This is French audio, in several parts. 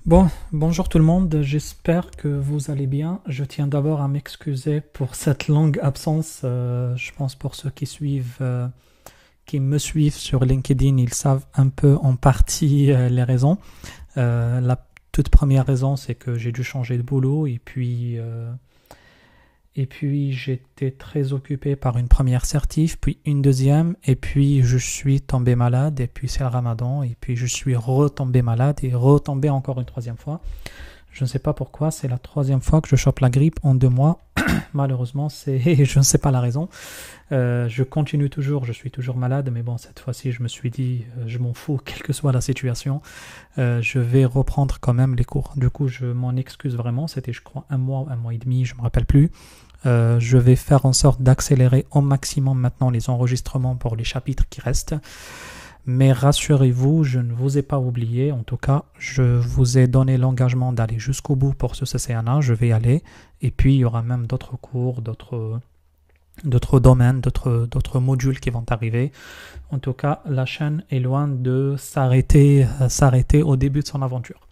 Bon, bonjour tout le monde, j'espère que vous allez bien. Je tiens d'abord à m'excuser pour cette longue absence. Je pense pour ceux qui me suivent sur LinkedIn, ils savent un peu en partie les raisons. La toute première raison, c'est que j'ai dû changer de boulot et puis j'étais très occupé par une première certif, puis une deuxième, et puis je suis tombé malade, et puis c'est le ramadan, et puis je suis retombé malade, et retombé encore une troisième fois. Je ne sais pas pourquoi, c'est la troisième fois que je chope la grippe en 2 mois. Malheureusement, je ne sais pas la raison. Je continue toujours, je suis toujours malade, mais bon, cette fois-ci, je me suis dit, je m'en fous, quelle que soit la situation, je vais reprendre quand même les cours. Du coup, je m'en excuse vraiment, c'était je crois un mois et demi, je ne me rappelle plus. Je vais faire en sorte d'accélérer au maximum maintenant les enregistrements pour les chapitres qui restent. Mais rassurez-vous, je ne vous ai pas oublié. En tout cas, je vous ai donné l'engagement d'aller jusqu'au bout pour ce CCNA. Je vais y aller. Et puis, il y aura même d'autres cours, d'autres domaines, d'autres modules qui vont arriver. En tout cas, la chaîne est loin de s'arrêter au début de son aventure.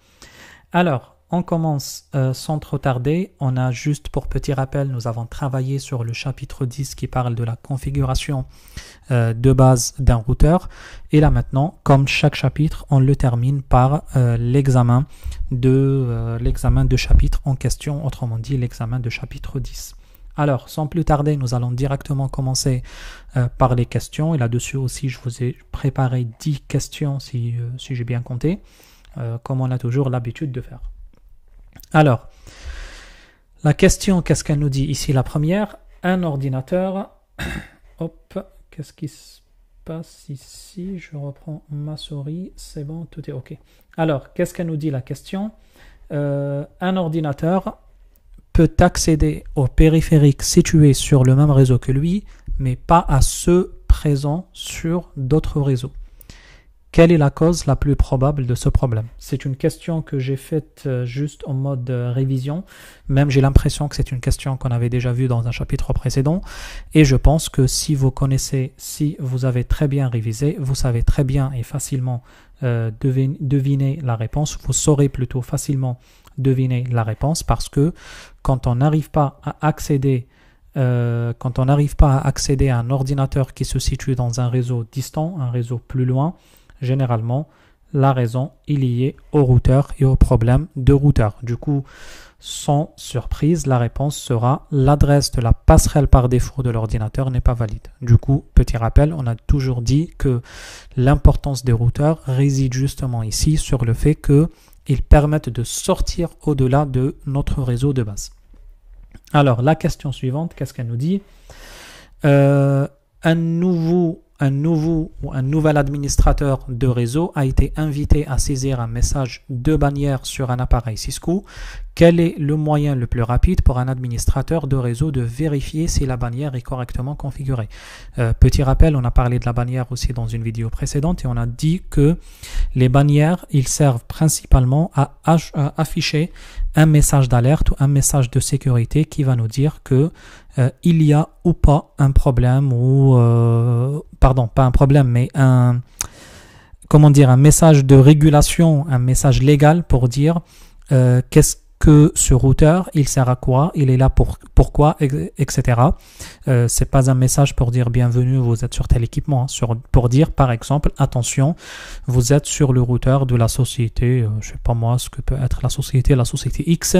Alors, on commence sans trop tarder. On a juste pour petit rappel, nous avons travaillé sur le chapitre 10 qui parle de la configuration de base d'un routeur. Et là maintenant, comme chaque chapitre, on le termine par l'examen de chapitre en question, autrement dit l'examen de chapitre 10. Alors, sans plus tarder, nous allons directement commencer par les questions. Et là-dessus aussi, je vous ai préparé 10 questions si j'ai bien compté, comme on a toujours l'habitude de faire. Alors, la question, qu'est-ce qu'elle nous dit ici? La première, un ordinateur. Hop, qu'est-ce qui se passe ici? Je reprends ma souris, c'est bon, tout est OK. Alors, qu'est-ce qu'elle nous dit la question? Un ordinateur peut accéder aux périphériques situés sur le même réseau que lui, mais pas à ceux présents sur d'autres réseaux. Quelle est la cause la plus probable de ce problème? C'est une question que j'ai faite juste en mode révision. Même j'ai l'impression que c'est une question qu'on avait déjà vue dans un chapitre précédent. Et je pense que si vous avez très bien révisé, vous savez très bien et facilement deviner la réponse. Vous saurez plutôt facilement deviner la réponse parce que quand on n'arrive pas à accéder à un ordinateur qui se situe dans un réseau distant, un réseau plus loin, généralement, la raison est liée au routeur et au problème de routeur. Du coup, sans surprise, la réponse sera l'adresse de la passerelle par défaut de l'ordinateur n'est pas valide. Du coup, petit rappel, on a toujours dit que l'importance des routeurs réside justement ici sur le fait qu'ils permettent de sortir au-delà de notre réseau de base. Alors, la question suivante, qu'est-ce qu'elle nous dit? Un nouvel administrateur de réseau a été invité à saisir un message de bannière sur un appareil Cisco. Quel est le moyen le plus rapide pour un administrateur de réseau de vérifier si la bannière est correctement configurée? Petit rappel, on a parlé de la bannière aussi dans une vidéo précédente et on a dit que les bannières, ils servent principalement à afficher un message d'alerte ou un message de sécurité qui va nous dire que il y a ou pas un problème ou pardon, pas un problème, mais un message de régulation, un message légal pour dire qu'est-ce que ce routeur, il sert à quoi, il est là pourquoi, etc. C'est pas un message pour dire bienvenue, vous êtes sur tel équipement, pour dire par exemple, attention, vous êtes sur le routeur de la société, je sais pas moi, ce que peut être la société X,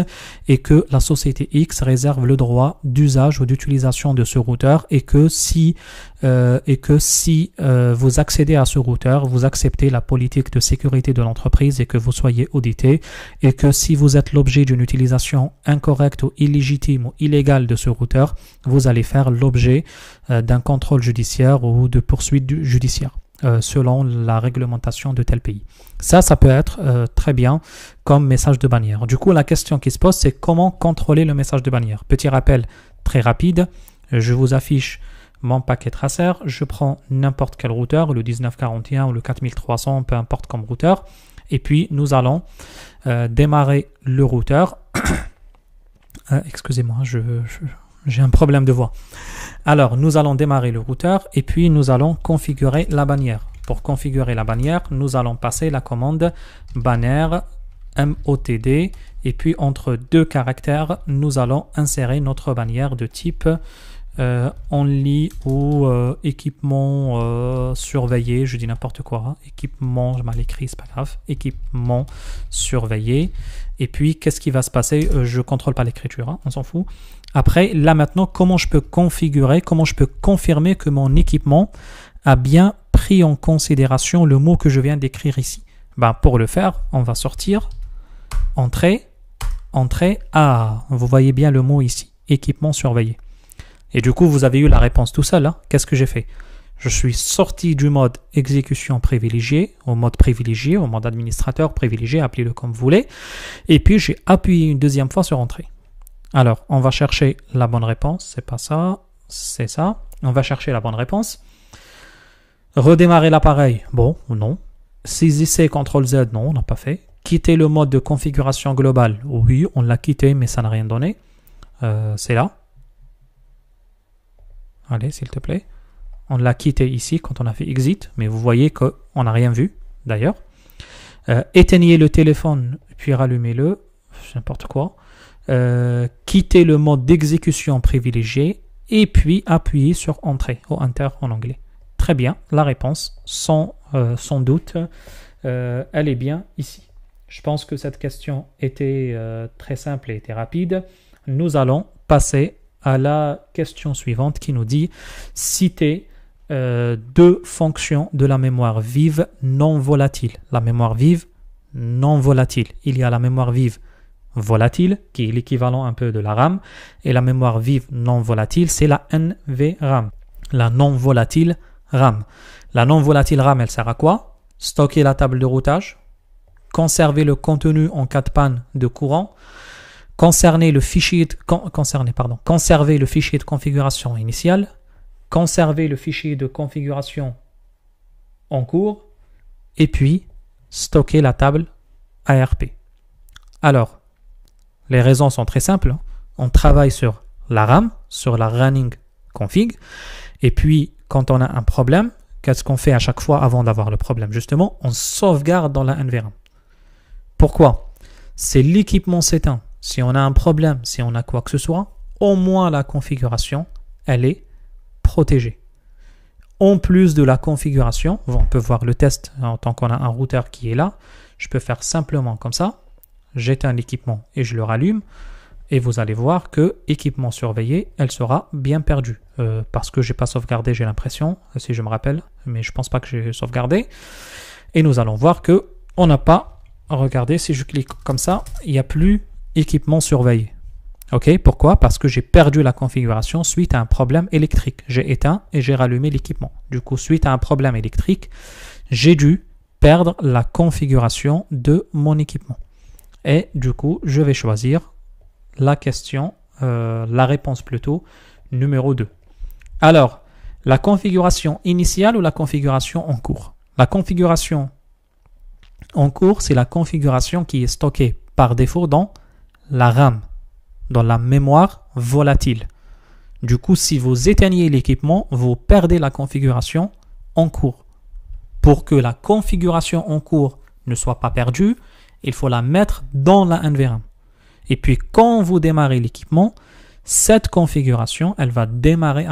et que la société X réserve le droit d'usage ou d'utilisation de ce routeur, et que si vous accédez à ce routeur, vous acceptez la politique de sécurité de l'entreprise et que vous soyez audité, et que si vous êtes l'objet d'une utilisation incorrecte ou illégitime ou illégale de ce routeur, vous allez faire l'objet d'un contrôle judiciaire ou de poursuite judiciaire selon la réglementation de tel pays. Ça peut être très bien comme message de bannière. Du coup, la question qui se pose, c'est comment contrôler le message de bannière. Petit rappel très rapide, je vous affiche mon paquet tracer, je prends n'importe quel routeur, le 1941 ou le 4300, peu importe comme routeur, et puis nous allons démarrer le routeur. Excusez-moi, j'ai un problème de voix. Alors, nous allons démarrer le routeur et puis nous allons configurer la bannière. Pour configurer la bannière, nous allons passer la commande banner MOTD, et puis entre deux caractères, nous allons insérer notre bannière de type only ou équipement surveillé, je dis n'importe quoi, hein. Équipement, je mal écrit, c'est pas grave, équipement surveillé. Et puis, qu'est-ce qui va se passer? Je contrôle pas l'écriture, hein, on s'en fout. Après, là maintenant, comment je peux configurer, comment je peux confirmer que mon équipement a bien pris en considération le mot que je viens d'écrire ici? Ben, pour le faire, on va sortir, entrée, entrée, vous voyez bien le mot ici, équipement surveillé. Et du coup, vous avez eu la réponse tout seul. Hein. Qu'est-ce que j'ai fait? Je suis sorti du mode exécution privilégié, au mode administrateur privilégié, appelez-le comme vous voulez. Et puis, j'ai appuyé une deuxième fois sur entrée. Alors, on va chercher la bonne réponse. C'est pas ça, c'est ça. On va chercher la bonne réponse. Redémarrer l'appareil. Bon, non. Saisissez CTRL-Z. Non, on n'a pas fait. Quitter le mode de configuration globale. Oui, on l'a quitté, mais ça n'a rien donné. C'est là. Allez, s'il te plaît. On l'a quitté ici quand on a fait exit, mais vous voyez qu'on n'a rien vu, d'ailleurs. Éteignez le téléphone, puis rallumez-le, n'importe quoi. Quittez le mode d'exécution privilégié, et puis appuyez sur Entrée, ou Enter en anglais. Très bien, la réponse, sans doute, elle est bien ici. Je pense que cette question était très simple et était rapide. Nous allons passer à la question suivante qui nous dit citer deux fonctions de la mémoire vive non volatile. La mémoire vive non volatile. Il y a la mémoire vive volatile qui est l'équivalent un peu de la RAM et la mémoire vive non volatile c'est la NVRAM. La non volatile RAM. La non volatile RAM elle sert à quoi? Stocker la table de routage, conserver le contenu en cas de panne de courant, conserver le fichier de configuration initiale, conserver le fichier de configuration en cours, et puis stocker la table ARP. Alors, les raisons sont très simples. On travaille sur la RAM, sur la running config, et puis quand on a un problème, qu'est-ce qu'on fait à chaque fois avant d'avoir le problème? Justement, on sauvegarde dans la NVRAM. Pourquoi? C'est l'équipement s'éteint. Si on a un problème, si on a quoi que ce soit, au moins la configuration, elle est protégée. En plus de la configuration, on peut voir le test en tant qu'on a un routeur qui est là. Je peux faire simplement comme ça. J'éteins l'équipement et je le rallume. Et vous allez voir que équipement surveillé, elle sera bien perdue. Parce que je n'ai pas sauvegardé, j'ai l'impression, si je me rappelle. Mais je ne pense pas que j'ai sauvegardé. Et nous allons voir que on n'a pas, regardez, si je clique comme ça, il n'y a plus équipement surveillé. Ok, pourquoi? Parce que j'ai perdu la configuration suite à un problème électrique. J'ai éteint et j'ai rallumé l'équipement. Du coup, suite à un problème électrique, j'ai dû perdre la configuration de mon équipement. Et du coup, je vais choisir la question, la réponse plutôt, numéro 2. Alors, la configuration initiale ou la configuration en cours? La configuration en cours, c'est la configuration qui est stockée par défaut dans la RAM, dans la mémoire volatile. Du coup, si vous éteignez l'équipement, vous perdez la configuration en cours. Pour que la configuration en cours ne soit pas perdue, il faut la mettre dans la NVRAM. Et puis, quand vous démarrez l'équipement, cette configuration, elle va démarrer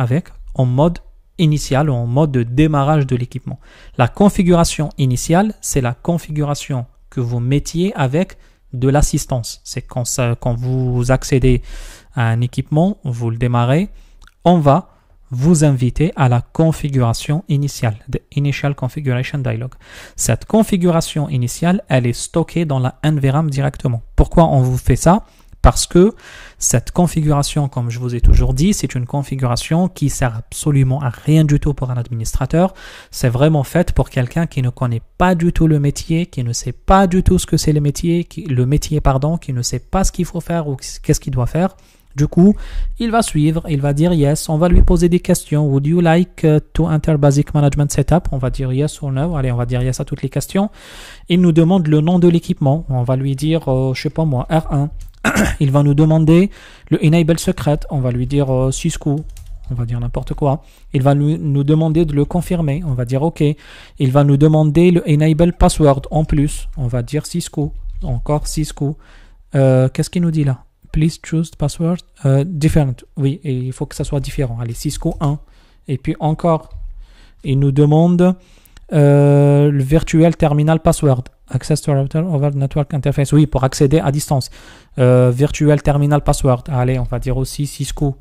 en mode initial ou en mode de démarrage de l'équipement. La configuration initiale, c'est la configuration que vous mettiez avec de l'assistance. C'est quand vous accédez à un équipement, vous le démarrez, on va vous inviter à la configuration initiale, the Initial Configuration Dialog. Cette configuration initiale, elle est stockée dans la NVRAM directement. Pourquoi on vous fait ça? Parce que cette configuration, comme je vous ai toujours dit, c'est une configuration qui sert absolument à rien du tout pour un administrateur. C'est vraiment fait pour quelqu'un qui ne connaît pas du tout le métier, qui ne sait pas du tout ce que c'est le métier, qui ne sait pas ce qu'il faut faire ou qu'est-ce qu'il doit faire. Du coup, il va suivre, il va dire yes, on va lui poser des questions. Would you like to enter Basic Management Setup? On va dire yes or no. Allez, on va dire yes à toutes les questions. Il nous demande le nom de l'équipement. On va lui dire, je sais pas moi, R1. Il va nous demander le Enable Secret. On va lui dire Cisco. On va dire n'importe quoi. Il va nous demander de le confirmer. On va dire OK. Il va nous demander le Enable Password en plus. On va dire Cisco. encore Cisco. Qu'est-ce qu'il nous dit là? Please choose password different. Oui, et il faut que ça soit différent. Allez, Cisco 1. Et puis encore, il nous demande le virtual terminal password. Access to router over network interface. Oui, pour accéder à distance. Virtual terminal password. Allez, on va dire aussi Cisco.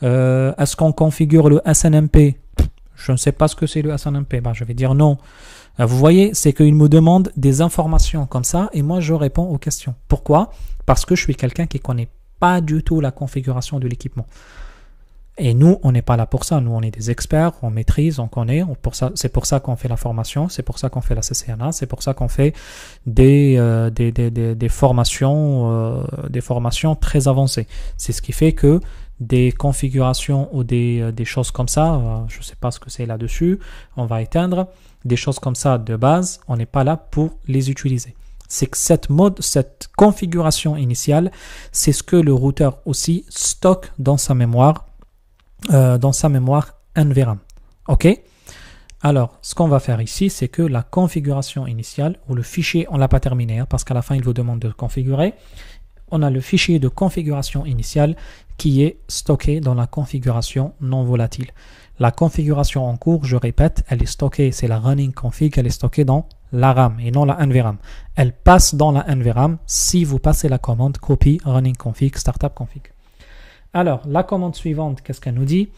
Est-ce qu'on configure le SNMP? Je ne sais pas ce que c'est le SNMP. Je vais dire non. Vous voyez, c'est qu'il me demande des informations comme ça et moi je réponds aux questions. Pourquoi? Parce que je suis quelqu'un qui ne connaît pas du tout la configuration de l'équipement. Et nous, on n'est pas là pour ça. Nous, on est des experts, on maîtrise, on connaît. C'est pour ça qu'on fait la formation, c'est pour ça qu'on fait la CCNA, c'est pour ça qu'on fait des formations très avancées. C'est ce qui fait que des configurations ou des choses comme ça, je ne sais pas ce que c'est là-dessus, on va éteindre. Des choses comme ça de base, on n'est pas là pour les utiliser. C'est que cette configuration initiale, c'est ce que le routeur aussi stocke dans sa mémoire NVRAM. Ok? Alors, ce qu'on va faire ici, c'est que la configuration initiale, ou le fichier, on ne l'a pas terminé, parce qu'à la fin, il vous demande de configurer. On a le fichier de configuration initiale qui est stocké dans la configuration non volatile. La configuration en cours, je répète, elle est stockée, c'est la running config, elle est stockée dans la RAM et non la NVRAM. Elle passe dans la NVRAM si vous passez la commande copy running config startup config. Alors, la commande suivante, qu'est-ce qu'elle nous dit?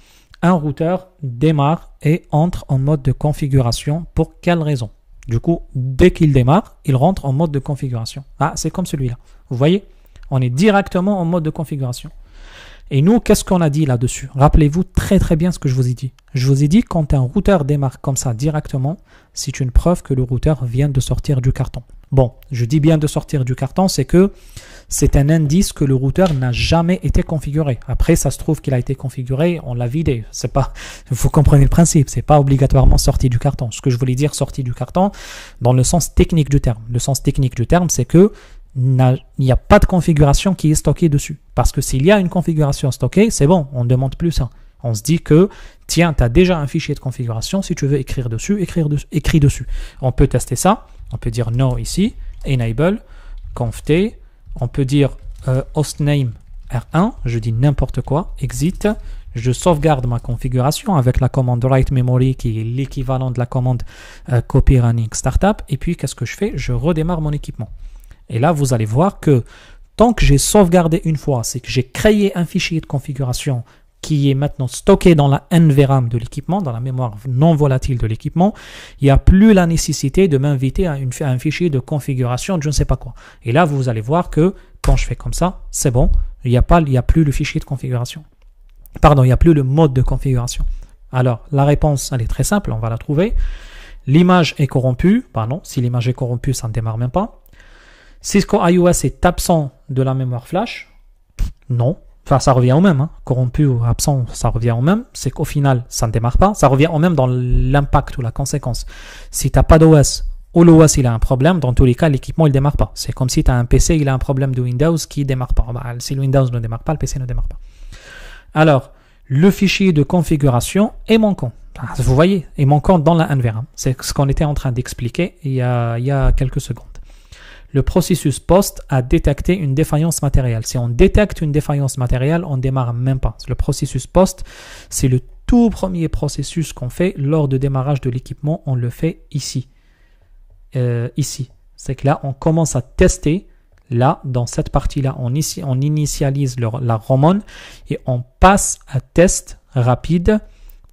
Un routeur démarre et entre en mode de configuration. Pour quelle raison? Du coup, dès qu'il démarre, il rentre en mode de configuration. Ah, c'est comme celui-là. Vous voyez? On est directement en mode de configuration. Et nous, qu'est-ce qu'on a dit là-dessus? Rappelez-vous très très bien ce que je vous ai dit. Je vous ai dit, quand un routeur démarre comme ça directement, c'est une preuve que le routeur vient de sortir du carton. Bon, je dis bien de sortir du carton, c'est que c'est un indice que le routeur n'a jamais été configuré. Après, ça se trouve qu'il a été configuré, on l'a vidé. C'est pas, vous comprenez le principe, c'est pas obligatoirement sorti du carton. Ce que je voulais dire sorti du carton, dans le sens technique du terme. Le sens technique du terme, c'est que il n'y a pas de configuration qui est stockée dessus. Parce que s'il y a une configuration stockée, c'est bon, on ne demande plus ça. On se dit que, tiens, tu as déjà un fichier de configuration, si tu veux écrire dessus, écris dessus. On peut tester ça, on peut dire no ici, enable, conft, on peut dire hostname R1, je dis n'importe quoi, exit, je sauvegarde ma configuration avec la commande write memory qui est l'équivalent de la commande copy running startup, et puis qu'est-ce que je fais? Je redémarre mon équipement. Et là, vous allez voir que tant que j'ai sauvegardé une fois, c'est que j'ai créé un fichier de configuration qui est maintenant stocké dans la NVRAM de l'équipement, dans la mémoire non volatile de l'équipement, il n'y a plus la nécessité de m'inviter à un fichier de configuration de je ne sais pas quoi. Et là, vous allez voir que quand je fais comme ça, c'est bon, il n'y a plus le fichier de configuration. Pardon, il n'y a plus le mode de configuration. Alors, la réponse, elle est très simple, on va la trouver. L'image est corrompue. Non, si l'image est corrompue, ça ne démarre même pas. Cisco iOS est absent de la mémoire flash. Non. Enfin, ça revient au même. Hein. Corrompu ou absent, ça revient au même. C'est qu'au final, ça ne démarre pas. Ça revient au même dans l'impact ou la conséquence. Si tu n'as pas d'OS ou l'OS il a un problème, dans tous les cas, l'équipement il ne démarre pas. C'est comme si tu as un PC, il a un problème de Windows qui ne démarre pas. Si le Windows ne démarre pas, le PC ne démarre pas. Alors, le fichier de configuration est manquant. Vous voyez, est manquant dans la NVRAM. C'est ce qu'on était en train d'expliquer il y a quelques secondes. Le processus POST a détecté une défaillance matérielle. Si on détecte une défaillance matérielle, on ne démarre même pas. Le processus POST, c'est le tout premier processus qu'on fait lors de démarrage de l'équipement. On le fait ici. Ici. C'est que là, on commence à tester. Là, dans cette partie-là, on initialise la ROM et on passe à test rapide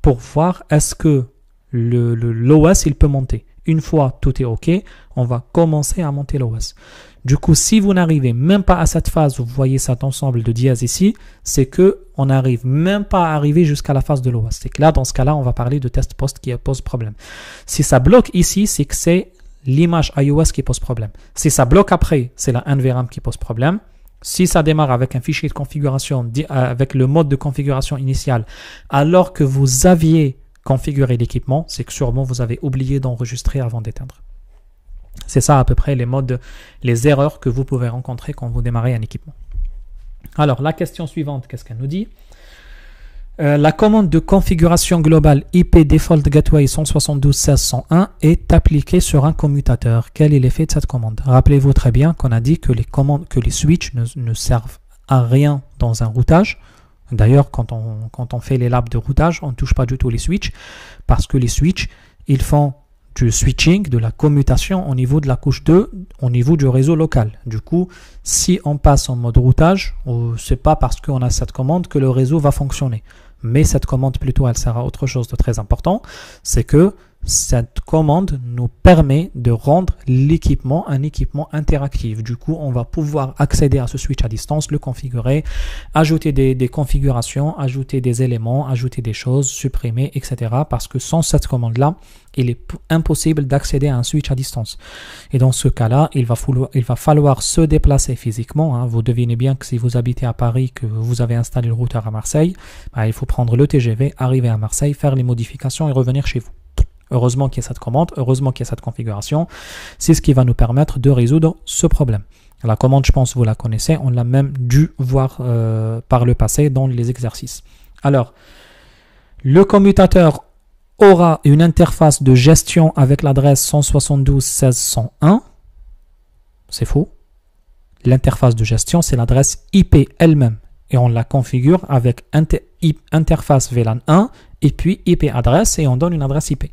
pour voir est-ce que l'OS il peut monter. Une fois tout est OK, on va commencer à monter l'OS. Du coup, si vous n'arrivez même pas à cette phase où vous voyez cet ensemble de dièses ici, c'est que on n'arrive même pas à arriver jusqu'à la phase de l'OS. C'est que là, dans ce cas-là, on va parler de test post qui pose problème. Si ça bloque ici, c'est que c'est l'image iOS qui pose problème. Si ça bloque après, c'est la NVRAM qui pose problème. Si ça démarre avec un fichier de configuration, avec le mode de configuration initial, alors que vous aviez configuré l'équipement, c'est que sûrement vous avez oublié d'enregistrer avant d'éteindre. C'est ça à peu près les erreurs que vous pouvez rencontrer quand vous démarrez un équipement. Alors, la question suivante, qu'est-ce qu'elle nous dit? La commande de configuration globale IP Default Gateway 172.16.101 est appliquée sur un commutateur. Quel est l'effet de cette commande? Rappelez-vous très bien qu'on a dit que les switches ne servent à rien dans un routage. D'ailleurs, quand on fait les labs de routage, on ne touche pas du tout les switches parce que les switches, ils font du switching, de la commutation au niveau de la couche 2, au niveau du réseau local. Du coup, si on passe en mode routage, c'est pas parce qu'on a cette commande que le réseau va fonctionner. Mais cette commande, plutôt, elle sert à autre chose de très important, c'est que cette commande nous permet de rendre l'équipement un équipement interactif. Du coup, on va pouvoir accéder à ce switch à distance, le configurer, ajouter des configurations, ajouter des éléments, ajouter des choses, supprimer, etc. Parce que sans cette commande-là, il est impossible d'accéder à un switch à distance. Et dans ce cas-là, il va falloir se déplacer physiquement. Hein. Vous devinez bien que si vous habitez à Paris, que vous avez installé le routeur à Marseille, il faut prendre le TGV, arriver à Marseille, faire les modifications et revenir chez vous. Heureusement qu'il y a cette commande, heureusement qu'il y a cette configuration. C'est ce qui va nous permettre de résoudre ce problème. La commande, je pense, vous la connaissez. On l'a même dû voir par le passé dans les exercices. Alors, le commutateur aura une interface de gestion avec l'adresse 172.16.101. C'est faux. L'interface de gestion, c'est l'adresse IP elle-même. Et on la configure avec interface VLAN 1 et puis IP adresse et on donne une adresse IP.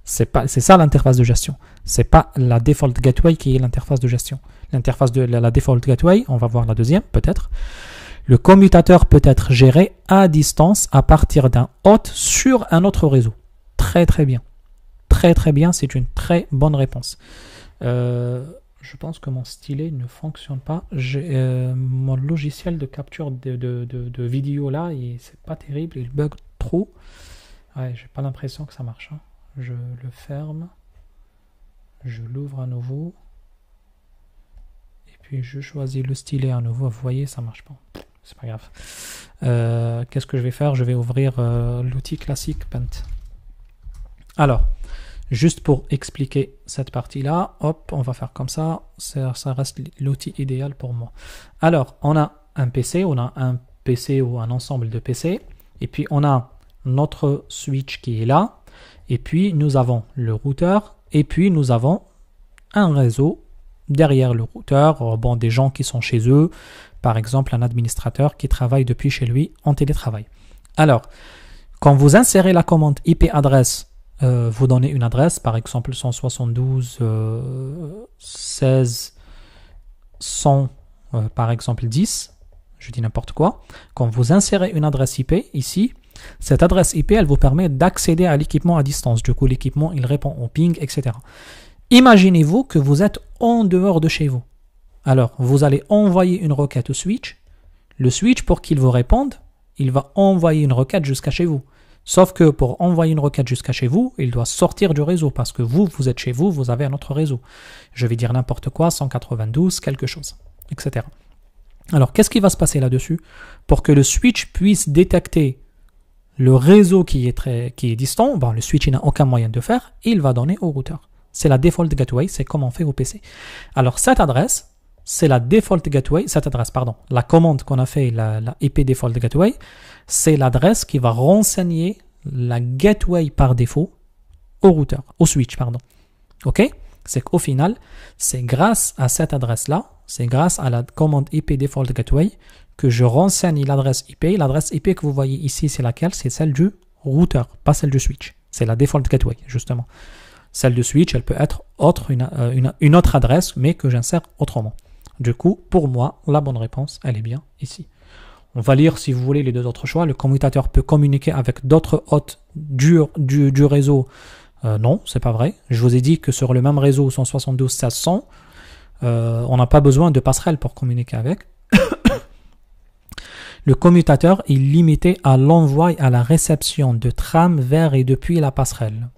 C'est ça l'interface de gestion. C'est pas la default gateway qui est l'interface de gestion. L'interface de la default gateway, on va voir la deuxième peut-être. Le commutateur peut être géré à distance à partir d'un hôte sur un autre réseau. Très très bien. Très très bien, c'est une très bonne réponse. Je pense que mon stylet ne fonctionne pas. Mon logiciel de capture de vidéo là, c'est pas terrible, il bug trop. Ouais, j'ai pas l'impression que ça marche. Hein. Je le ferme. Je l'ouvre à nouveau. Et puis je choisis le stylet à nouveau. Vous voyez, ça marche pas. C'est pas grave. Qu'est-ce que je vais faire? Je vais ouvrir l'outil classique Paint. Alors, juste pour expliquer cette partie-là, hop, on va faire comme ça. Ça reste l'outil idéal pour moi. Alors, on a un PC ou un ensemble de PC. Et puis, on a notre switch qui est là. Et puis, nous avons le routeur. Et puis, nous avons un réseau derrière le routeur. Bon, des gens qui sont chez eux. Par exemple, un administrateur qui travaille depuis chez lui en télétravail. Alors, quand vous insérez la commande IP adresse, vous donnez une adresse, par exemple 172.16.100, par exemple 10, je dis n'importe quoi. Quand vous insérez une adresse IP ici, cette adresse IP, elle vous permet d'accéder à l'équipement à distance. Du coup, l'équipement, il répond au ping, etc. Imaginez-vous que vous êtes en dehors de chez vous. Alors, vous allez envoyer une requête au switch. Le switch, pour qu'il vous réponde, il va envoyer une requête jusqu'à chez vous. Sauf que pour envoyer une requête jusqu'à chez vous, il doit sortir du réseau parce que vous êtes chez vous, vous avez un autre réseau. Je vais dire n'importe quoi, 192, quelque chose, etc. Alors, qu'est-ce qui va se passer là-dessus? Pour que le switch puisse détecter le réseau qui est distant, le switch n'a aucun moyen de faire, il va donner au routeur. C'est la default gateway, c'est comme on fait au PC. Alors, cette adresse, c'est la default gateway, la commande qu'on a fait, la IP default gateway, c'est l'adresse qui va renseigner la gateway par défaut au routeur, au switch, pardon. Ok? C'est qu'au final, c'est grâce à cette adresse-là, c'est grâce à la commande IP default gateway que je renseigne l'adresse IP. L'adresse IP que vous voyez ici, c'est laquelle? C'est celle du routeur, pas celle du switch. C'est la default gateway, justement. Celle du switch, elle peut être une autre adresse, mais que j'insère autrement. Du coup, pour moi, la bonne réponse, elle est bien ici. On va lire, si vous voulez, les deux autres choix. Le commutateur peut communiquer avec d'autres hôtes du réseau. Non, c'est pas vrai. Je vous ai dit que sur le même réseau 172.16.100, on n'a pas besoin de passerelle pour communiquer avec. Le commutateur est limité à l'envoi et à la réception de trames vers et depuis la passerelle.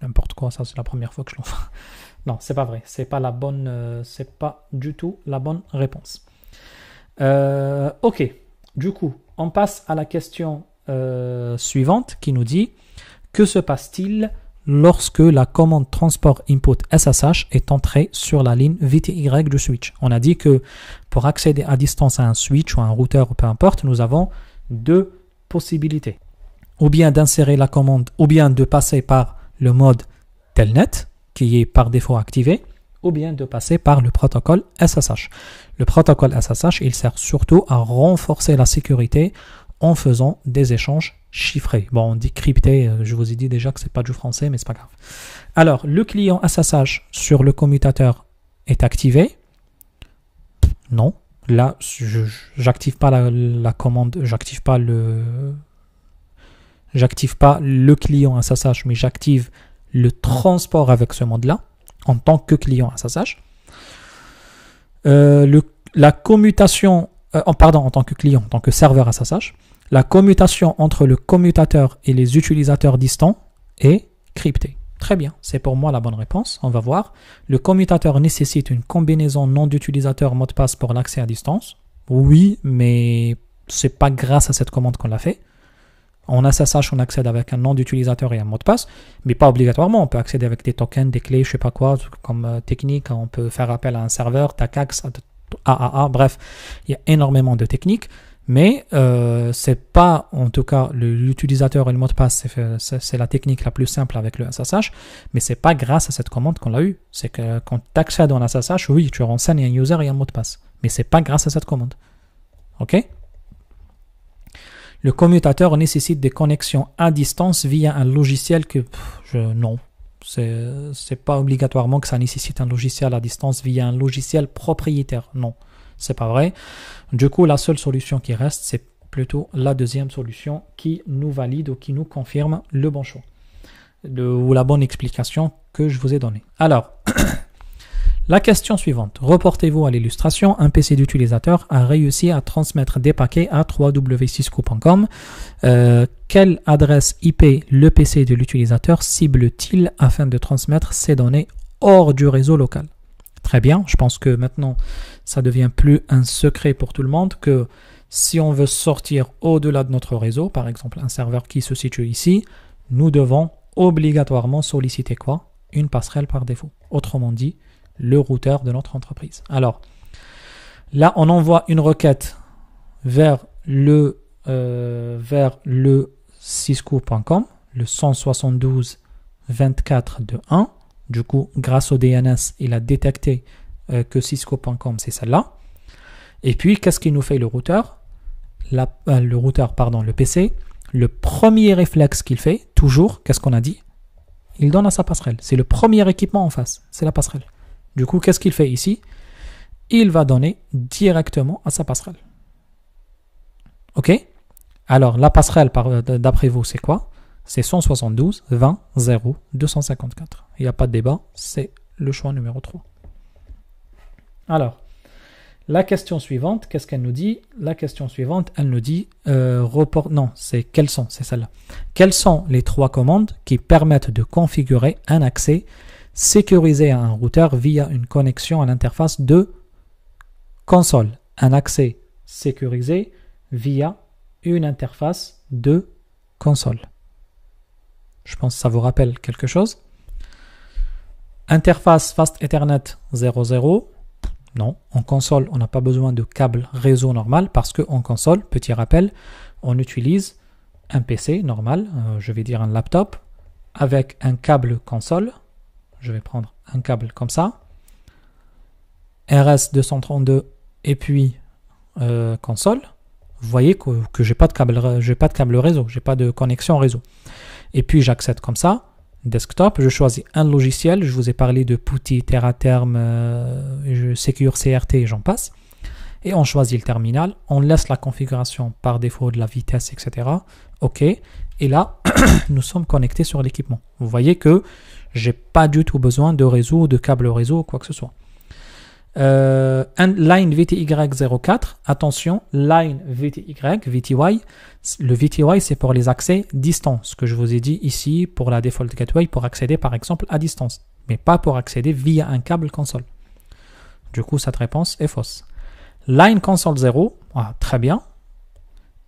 N'importe quoi, ça c'est la première fois que je l'envoie. Non, c'est pas vrai. C'est pas du tout la bonne réponse. Ok. Du coup, on passe à la question suivante qui nous dit: que se passe-t-il lorsque la commande transport input SSH est entrée sur la ligne VTY du switch? On a dit que pour accéder à distance à un switch ou à un routeur ou peu importe, nous avons deux possibilités. Ou bien d'insérer la commande, ou bien de passer par le mode Telnet, qui est par défaut activé, ou bien de passer par le protocole SSH. Le protocole SSH, il sert surtout à renforcer la sécurité en faisant des échanges chiffrés. Bon, on dit crypté, je vous ai dit déjà que c'est pas du français, mais c'est pas grave. Alors, le client SSH sur le commutateur est activé. Non, là, j'active pas la commande, j'active pas le client SSH, mais j'active le transport avec ce mode-là en tant que client SSH. La commutation, en tant que client, en tant que serveur SSH, la commutation entre le commutateur et les utilisateurs distants est cryptée. Très bien, c'est pour moi la bonne réponse. On va voir. Le commutateur nécessite une combinaison nom d'utilisateur mot de passe pour l'accès à distance. Oui, mais c'est pas grâce à cette commande qu'on l'a fait. En SSH, on accède avec un nom d'utilisateur et un mot de passe, mais pas obligatoirement. On peut accéder avec des tokens, des clés, je sais pas quoi, comme technique. On peut faire appel à un serveur, TACAX, AAA, bref, il y a énormément de techniques. Mais c'est pas, en tout cas, l'utilisateur et le mot de passe, c'est la technique la plus simple avec le SSH, mais c'est pas grâce à cette commande qu'on l'a eu. C'est que quand tu accèdes en SSH, oui, tu renseignes un user et un mot de passe, mais c'est pas grâce à cette commande. Ok? Le commutateur nécessite des connexions à distance via un logiciel que, non, c'est pas obligatoirement que ça nécessite un logiciel à distance via un logiciel propriétaire. Non, c'est pas vrai. Du coup, la seule solution qui reste, c'est plutôt la deuxième solution qui nous valide ou qui nous confirme le bon choix ou la bonne explication que je vous ai donnée. Alors, la question suivante. Reportez-vous à l'illustration. Un PC d'utilisateur a réussi à transmettre des paquets à www.cisco.com. Quelle adresse IP le PC de l'utilisateur cible-t-il afin de transmettre ces données hors du réseau local? Très bien, je pense que maintenant, ça devient plus un secret pour tout le monde que si on veut sortir au-delà de notre réseau, par exemple un serveur qui se situe ici, nous devons obligatoirement solliciter quoi? Une passerelle par défaut. Autrement dit, le routeur de notre entreprise. Alors, là, on envoie une requête vers le cisco.com, le 172.24.2.1. Du coup, grâce au DNS, il a détecté que cisco.com, c'est celle-là. Et puis, qu'est-ce qu'il nous fait le routeur? Le PC. Le premier réflexe qu'il fait, toujours, qu'est-ce qu'on a dit? Il donne à sa passerelle. C'est le premier équipement en face, c'est la passerelle. Du coup, qu'est-ce qu'il fait ici? Il va donner directement à sa passerelle. Ok? Alors, la passerelle, d'après vous, c'est quoi? C'est 172.20.0.254. Il n'y a pas de débat, c'est le choix numéro 3. Alors, la question suivante, qu'est-ce qu'elle nous dit? La question suivante, elle nous dit quelles sont? C'est celle-là. Quelles sont les 3 commandes qui permettent de configurer un accès sécurisé à un routeur via une connexion à l'interface de console? Un accès sécurisé via une interface de console. Je pense que ça vous rappelle quelque chose. Interface Fast Ethernet 00. Non, en console, on n'a pas besoin de câble réseau normal parce qu'en console, petit rappel, on utilise un PC normal, je vais dire un laptop, avec un câble console. Je vais prendre un câble comme ça. RS232 et puis console. Vous voyez que j'ai pas de câble réseau, j'ai pas de connexion réseau. Et puis j'accède comme ça, desktop, je choisis un logiciel, je vous ai parlé de PuTTY, TerraTerm, Secure CRT et j'en passe. Et on choisit le terminal, on laisse la configuration par défaut de la vitesse, etc. OK. Et là, nous sommes connectés sur l'équipement. Vous voyez que j'ai pas du tout besoin de réseau, de câble réseau ou quoi que ce soit. Line VTY04, attention, line VTY, le VTY c'est pour les accès distance, ce que je vous ai dit ici pour la default gateway, pour accéder par exemple à distance, mais pas pour accéder via un câble console. Du coup, cette réponse est fausse. Line console 0, très bien.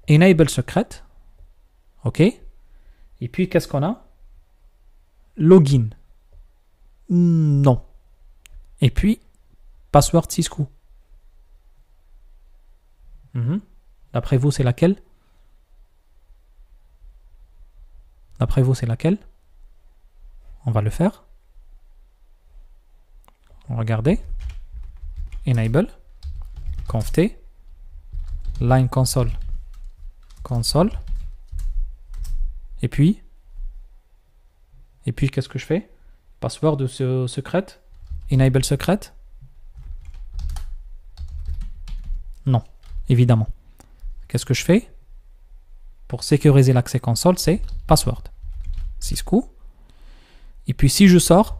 Enable secret, ok. Et puis qu'est-ce qu'on a? Login, non. Et puis password Cisco. D'après vous, c'est laquelle? D'après vous, c'est laquelle? On va le faire. Regardez. Enable. Conft. Line console. Console. Et puis, qu'est-ce que je fais? Password secret. Enable secret. Non, évidemment. Qu'est-ce que je fais? Pour sécuriser l'accès console, c'est password. Cisco. Et puis si je sors,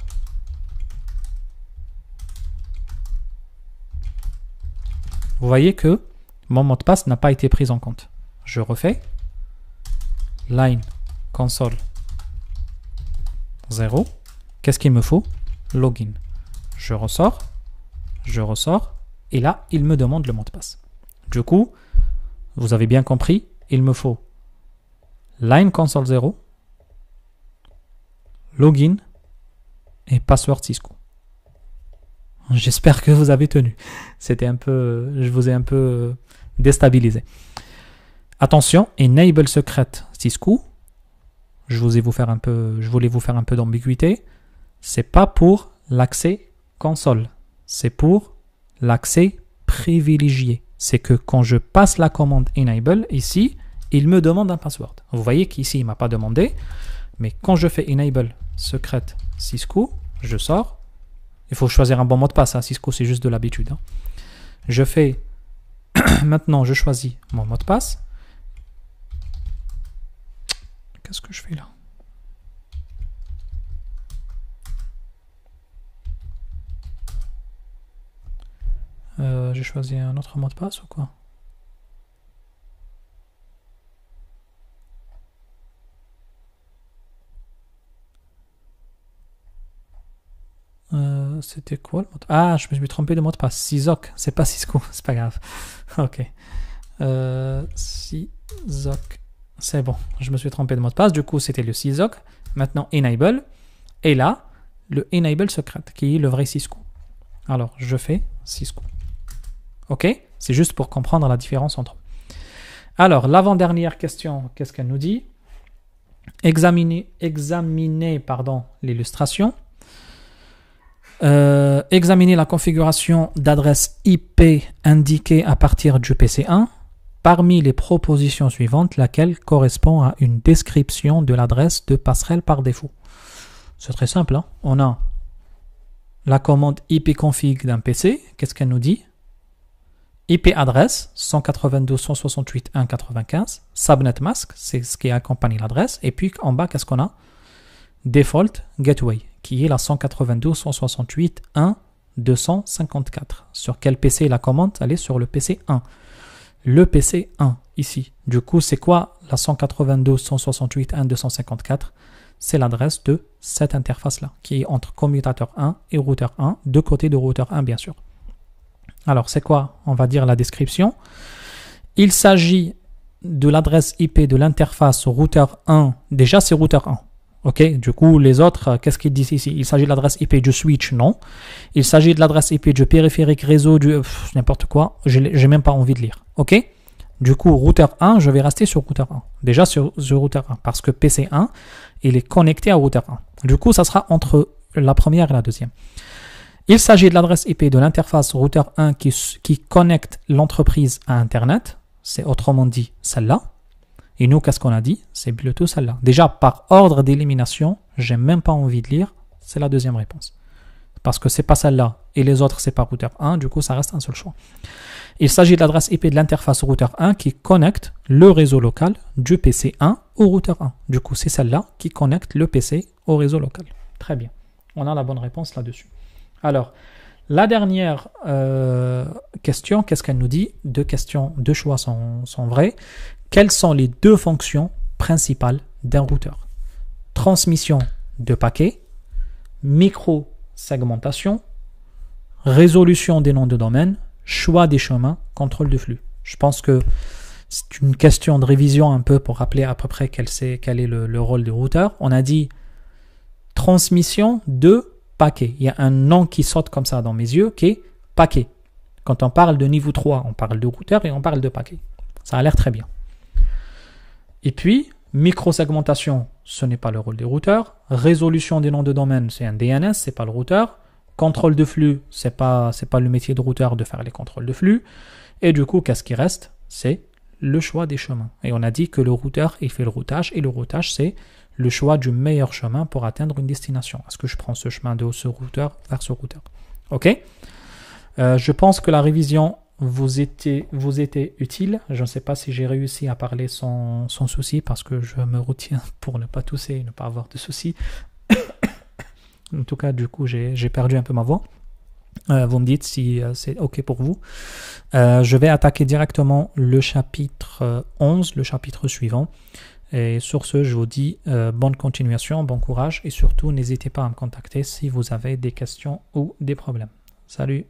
vous voyez que mon mot de passe n'a pas été pris en compte. Je refais. Line console 0. Qu'est-ce qu'il me faut? Login. Je ressors. Et là, il me demande le mot de passe. Du coup, vous avez bien compris, il me faut line console 0, login et password Cisco. J'espère que vous avez tenu. C'était un peu, je vous ai un peu déstabilisé. Attention, enable secret Cisco. Je voulais vous faire un peu d'ambiguïté. C'est pas pour l'accès console, c'est pour l'accès privilégié. C'est que quand je passe la commande enable ici, il me demande un password. Vous voyez qu'ici il m'a pas demandé, mais quand je fais enable secret Cisco, je sors. Il faut choisir un bon mot de passe. Hein. Cisco, c'est juste de l'habitude. Hein. Je fais maintenant, je choisis mon mot de passe. Qu'est-ce que je fais là? J'ai choisi un autre mot de passe ou quoi? C'était quoi le mot de passe? Ah, je me suis trompé de mot de passe. Cisoc, c'est pas Cisco, c'est pas grave. Ok. Cisoc, c'est bon. Je me suis trompé de mot de passe. Du coup, c'était le Cisoc. Maintenant, enable. Et là, le enable secret, qui est le vrai Cisco. Alors, je fais Cisco. Ok? C'est juste pour comprendre la différence entre eux. Alors, l'avant-dernière question, qu'est-ce qu'elle nous dit? Examiner l'illustration. Examiner la configuration d'adresse IP indiquée à partir du PC1. Parmi les propositions suivantes, laquelle correspond à une description de l'adresse de passerelle par défaut? C'est très simple. Hein? On a la commande ipconfig d'un PC. Qu'est-ce qu'elle nous dit? IP adresse 192.168.1.95. Subnet mask, c'est ce qui accompagne l'adresse. Et puis en bas, qu'est-ce qu'on a? Default gateway, qui est la 192.168.1.254. Sur quel PC la commande? Elle est sur le PC 1. Le PC 1, ici. Du coup, c'est quoi la 192.168.1.254? C'est l'adresse de cette interface-là, qui est entre commutateur 1 et routeur 1, de côté de routeur 1, bien sûr. Alors, c'est quoi? On va dire la description. Il s'agit de l'adresse IP de l'interface routeur 1. Déjà, c'est routeur 1. Ok, du coup, les autres, qu'est-ce qu'ils disent ici? Il s'agit de l'adresse IP du switch, non. Il s'agit de l'adresse IP du périphérique réseau, du n'importe quoi. J'ai même pas envie de lire. Ok, du coup, routeur 1, je vais rester sur routeur 1. Déjà sur routeur 1, parce que PC1, il est connecté à routeur 1. Du coup, ça sera entre la première et la deuxième. Il s'agit de l'adresse IP de l'interface routeur 1 qui connecte l'entreprise à Internet. C'est autrement dit celle-là. Et nous, qu'est-ce qu'on a dit? C'est plutôt celle-là. Déjà, par ordre d'élimination, j'ai même pas envie de lire. C'est la deuxième réponse. Parce que c'est pas celle-là. Et les autres, c'est pas routeur 1. Du coup, ça reste un seul choix. Il s'agit de l'adresse IP de l'interface routeur 1 qui connecte le réseau local du PC 1 au routeur 1. Du coup, c'est celle-là qui connecte le PC au réseau local. Très bien. On a la bonne réponse là-dessus. Alors, la dernière question, qu'est-ce qu'elle nous dit? Deux choix sont vrais. Quelles sont les deux fonctions principales d'un routeur? Transmission de paquets, micro-segmentation, résolution des noms de domaine, choix des chemins, contrôle de flux. Je pense que c'est une question de révision un peu pour rappeler à peu près quel est le rôle du routeur. On a dit transmission de paquet. Il y a un nom qui saute comme ça dans mes yeux qui est paquet. Quand on parle de niveau 3, on parle de routeur et on parle de paquet. Ça a l'air très bien. Et puis, Microsegmentation, ce n'est pas le rôle des routeurs. Résolution des noms de domaine, c'est un DNS, c'est pas le routeur. Contrôle de flux, c'est pas le métier de routeur de faire les contrôles de flux. Et du coup, qu'est-ce qui reste? C'est le choix des chemins. Et on a dit que le routeur, il fait le routage. Et le routage, c'est le choix du meilleur chemin pour atteindre une destination. Est-ce que je prends ce chemin de ce routeur vers ce routeur? Ok. Je pense que la révision vous était utile. Je ne sais pas si j'ai réussi à parler sans souci parce que je me retiens pour ne pas tousser et ne pas avoir de soucis. En tout cas, du coup, j'ai perdu un peu ma voix. Vous me dites si c'est OK pour vous. Je vais attaquer directement le chapitre 11, le chapitre suivant. Et sur ce, je vous dis bonne continuation, bon courage et surtout, n'hésitez pas à me contacter si vous avez des questions ou des problèmes. Salut!